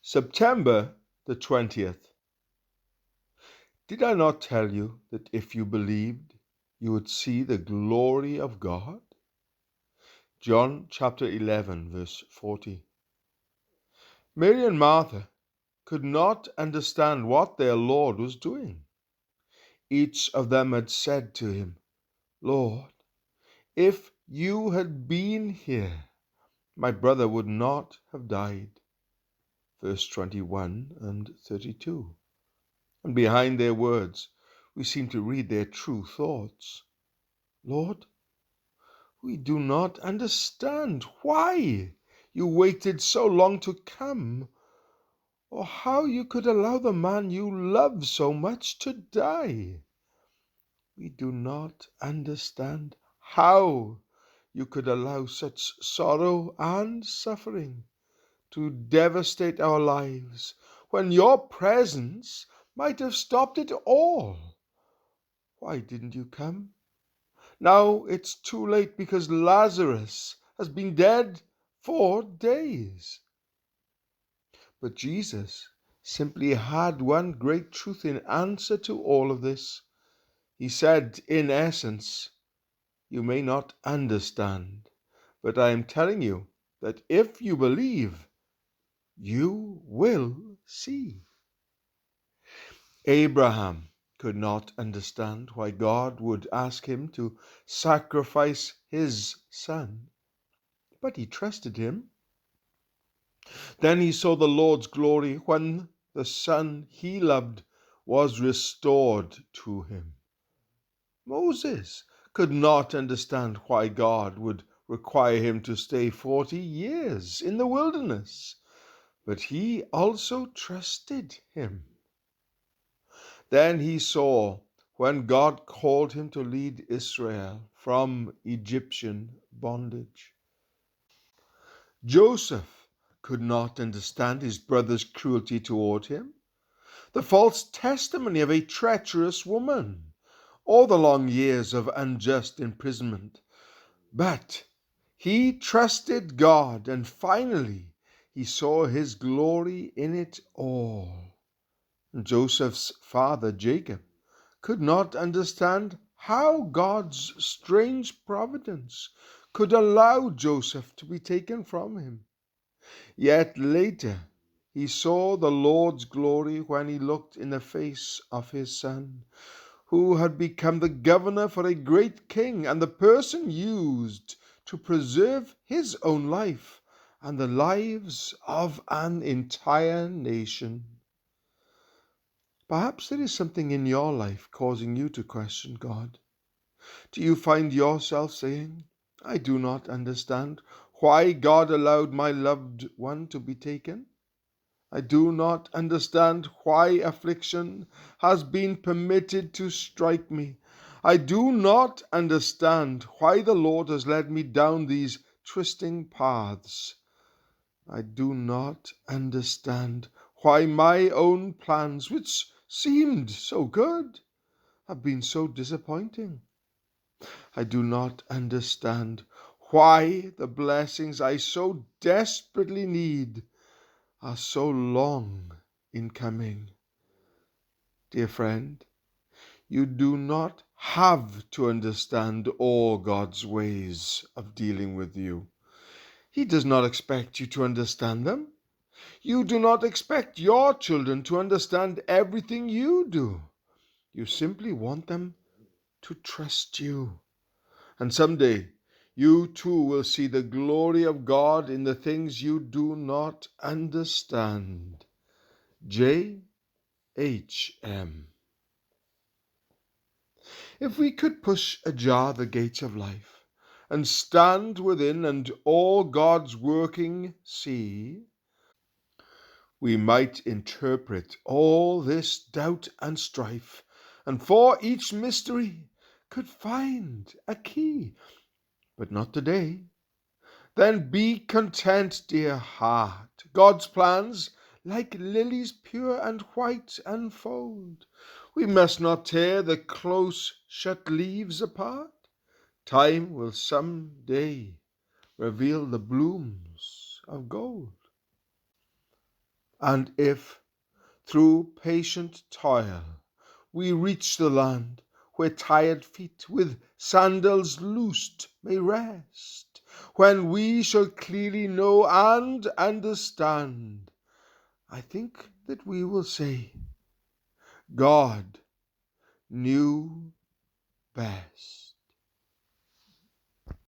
September the 20th. Did I not tell you that if you believed, you would see the glory of God? John chapter 11, verse 40. Mary and Martha could not understand what their Lord was doing. Each of them had said to him, "Lord, if you had been here, my brother would not have died." Verse 21 and 32. And behind their words, we seem to read their true thoughts. "Lord, we do not understand why you waited so long to come, or how you could allow the man you love so much to die. We do not understand how you could allow such sorrow and suffering to devastate our lives when your presence might have stopped it all. Why didn't you come? Now it's too late because Lazarus has been dead 4 days." But Jesus simply had one great truth in answer to all of this. He said, in essence, "You may not understand, but I am telling you that if you believe, you will see." Abraham could not understand why God would ask him to sacrifice his son, but he trusted him. Then he saw the Lord's glory when the son he loved was restored to him. Moses could not understand why God would require him to stay 40 years in the wilderness, but he also trusted him. Then he saw when God called him to lead Israel from Egyptian bondage. Joseph could not understand his brother's cruelty toward him, the false testimony of a treacherous woman, or the long years of unjust imprisonment. But he trusted God, and finally he saw his glory in it all. Joseph's father, Jacob, could not understand how God's strange providence could allow Joseph to be taken from him. Yet later he saw the Lord's glory when he looked in the face of his son, who had become the governor for a great king and the person used to preserve his own life and the lives of an entire nation. Perhaps there is something in your life causing you to question God. Do you find yourself saying, "I do not understand why God allowed my loved one to be taken. I do not understand why affliction has been permitted to strike me. I do not understand why the Lord has led me down these twisting paths. I do not understand why my own plans, which seemed so good, have been so disappointing. I do not understand why the blessings I so desperately need are so long in coming." Dear friend, you do not have to understand all God's ways of dealing with you. He does not expect you to understand them. You do not expect your children to understand everything you do. You simply want them to trust you. And someday, you too will see the glory of God in the things you do not understand. J. H. M. If we could push ajar the gates of life and stand within and all God's working see, we might interpret all this doubt and strife, and for each mystery could find a key. But not today. Then be content, dear heart. God's plans, like lilies pure and white, unfold. We must not tear the close-shut leaves apart. Time will some day reveal the blooms of gold. And if, through patient toil, we reach the land where tired feet with sandals loosed may rest, when we shall clearly know and understand, I think that we will say, God knew best.